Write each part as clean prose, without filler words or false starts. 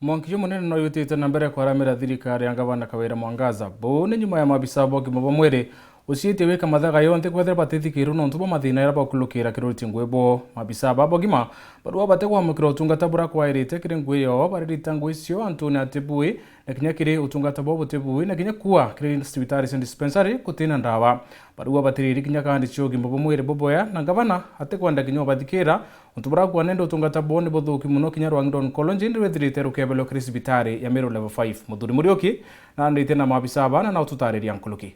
Mwankio munene no yutite na mbere kwaramira thirikari ya ngavana KAWIRA Mwangaza bone nyuma ya mabisa bogima bo mwiri uciite wika mathaga yonte kwethera batithikirwo no ntubo mathina ira bakulukira kiruti ngwebo mabisa bogima barua bategwa mukiro utungata bura kwairite kiri ngwiyo baririta ngwisio Antoni Atebui na kinya kiri utungata bo butebui na kinya kuwa kiri hospitali and dispensary kutina ndawa barua batiriri kinya kandi cyogima bo mwiri boboya na ngavana atekwanda kinyo bathikira utubura kwa nendo utungata bo ni bothuki muno kinya Rwangi kolonji ndwethirite rukebelo kiri hospitali ya MERU level 5 muthuri murioki na ndite na mabisa bana na ututariria nkuluki.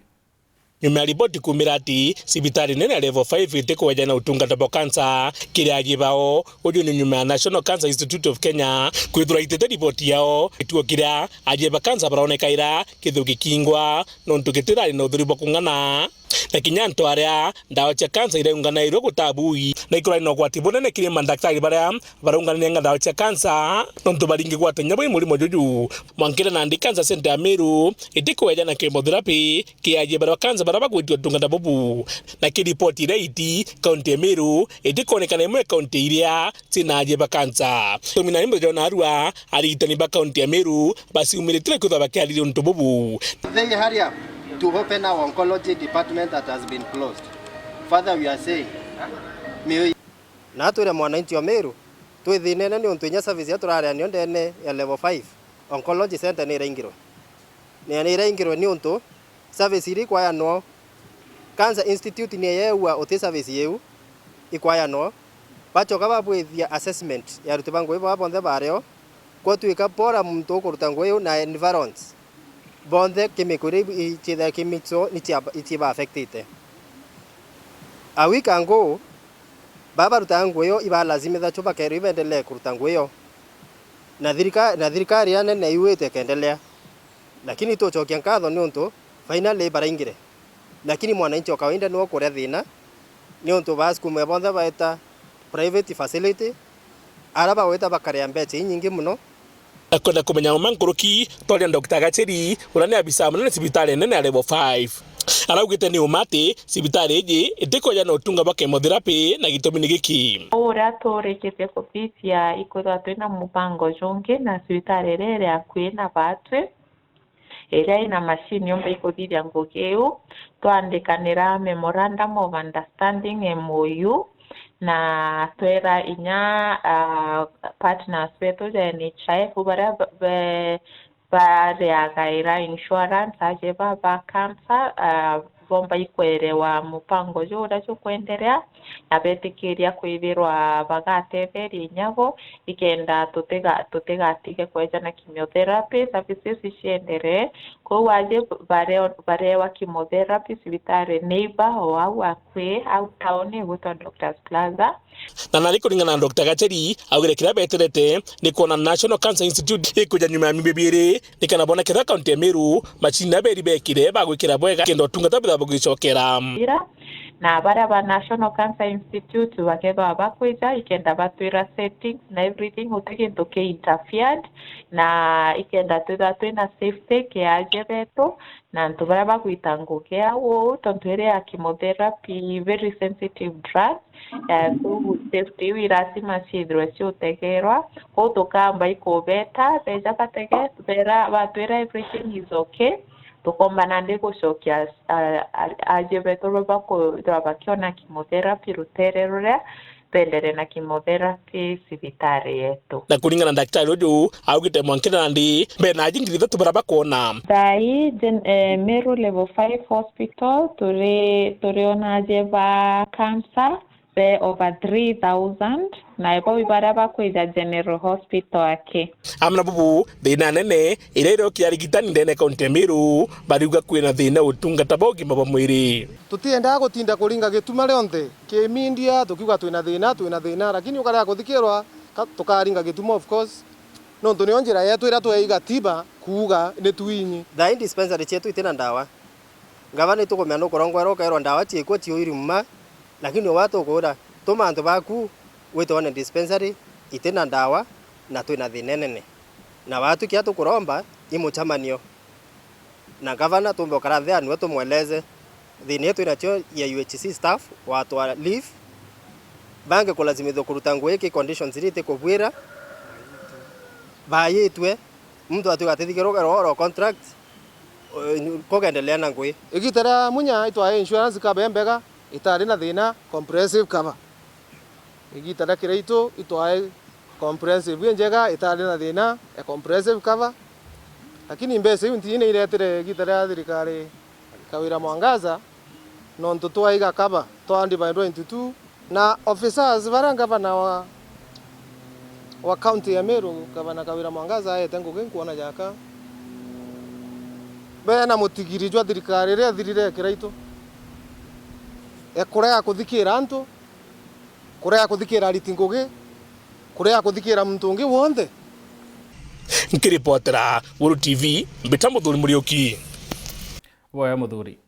Nyuma ya ripoti kumira ati sibitari nene level 5 itekweja na utungata bo cancer kiria ajibao udio ni nyuma ya National Cancer Institute of Kenya kwithura itete ripoti yao ituo kiria ajiba cancer baronekaira KIRI no ntukitira na uthuri bo kungana na kinyanto aria ndawa cia cancer ireungana iro gutabui na ikora no gwati bonene kiri mandaktari baria barungana nga ndawa cia cancer no ntubaringi gwatenya boi muri mojuju mwankira na ndi cancer center ya MERU itikweja na chemotherapy kiaje bara cancer bara bagwitio tungata bobu na ki report iti kaunti ya MERU itikonekana imwe kaunti iria cinaje ba cancer tumina nimbe jona arua aritani ba kaunti ya MERU basi umiritire kuthaba kiari ntu bobu. They hurry up to open our oncology department that has been closed. Further, we are saying, na tuire mwananchi wa MERU twithinene ni untu nya service ya turarea ni ndene ya level 5 oncology center ni iraingirwo ni untu service iri kwaya no Cancer Institute ni yewa uti service yeu ikwaya no bachoka babwithia assessment ya ruti bangu ibo bonthe bareo kwa tuika pora muntu kuruta ngweyo na environment bonthe kimikuri ichitha kimitso ichiba affected a week ago baba ruta ngweyo iba lazima da choba kero ibendelee kuruta ngweyo na thirikari ya nene iwete kendelea lakini tochokia nkatho ni untu finally baraingire lakini mwananchi wa kawaida ni okuria thina ni untu basi kumwe bonthe baeta private facility araba weta bakaria mbeche nyingi muno akonda kumenya mankuruki twaria Dr. Gacheri urani ABISA munene sibitari nene level 5 araugite ni umati sibitari iji itikoja na utunga ba chemotherapy na gitumi ni giki ora torekete kopisia ikorwa twina mupango jonge na sibitari rere akwina batwe area ina machine yombe ikothiria ngokeu twandikanira memorandum of understanding MOU na twera inya partners betu ja NHIF baria gaira insurance ajeba ba cancer bomba ikwerewa mupango jura cyo kwenderea abetikiria kwithirwa bagateberi nyabo ikenda tutegatike kweja na chemotherapy services ciendere ko waje barewa chemotherapy sibitare neighbor au akwe au taoni guto Doctors Plaza na nari kuringana na Dr. Gacheri augire kira beterete ni kuona National Cancer Institute ikuja nyuma ya mibibiri nikana bona kira kaunti ya MERU machina beri bekire bagwikira bwega kendo tungata bugicokera na bara ba National Cancer Institute wakeba bakwija ikenda batwira settings na everything utekinto ke interfered na ikenda twina safety ke aje beto na ntubara bakwitangukea wo tontwere ya chemotherapy very sensitive drug so safety wirasima sidro sio tegerwa ko tokamba ikobeta beja batege bera batwira everything is okay tukombana ndiko shokia ajebeto robako drabakiona chemotherapy rutererure pendere na chemotherapy sibitari yetu na kuringana na daktari uju augite mwankira ndi bena jingirite tubaraba kuona dai MERU level 5 hospital turiona jeba cancer be over 3,000 na ipo bibaraba kwija general hospital ake amna bubu thina nene irero kiarigitani ndene kaunti ya MERU bariuga kwina thina utungata bogi baba mwiri tutienda gutinda kuringa gituma leonthe ki media tukiuga twina thina lakini ukarea kuthikirwa tukaringa gituma of course no ntunio njira yetu ira tweiga tiba kuuga ni twinyi the dispensary chetu itina ndawa ngavana itukomea no korongwero kairwa ndawa chiekwo tioirima lakini watu kura tomanto baku wetone dispensary itina ndawa na twina thinenene na watu kia tukuromba imuchamanio na gavana tumbe karathe anu tumweleze thini yetu inacho ya UHC staff watu wa leave bange kulazimithwa kuruta ngwiki conditions irite kubwira bayitwe mtu atugatithikiro ro contract kogendelea na ngui igitara munya itwa insurance ka bembega itari na thina comprehensive cover igitara kireito itwa comprehensive njega itari na thina comprehensive cover lakini mbese yuntine iretire igitara thirikari Kawira Mwangaza no ntutwa iga cover twandi by 22 na officers baranga bana wa county ya Meru gavana Kawira Mwangaza ayetengo kuona jaka bena mutigiri jwa thirikari ria thirire kiraito kurea kuthikira antu kurea kuthikira ritingugi kurea kuthikira muntu ungi wonde nkiripotera Uru TV mbita muthuri Muriuki Woya muthuri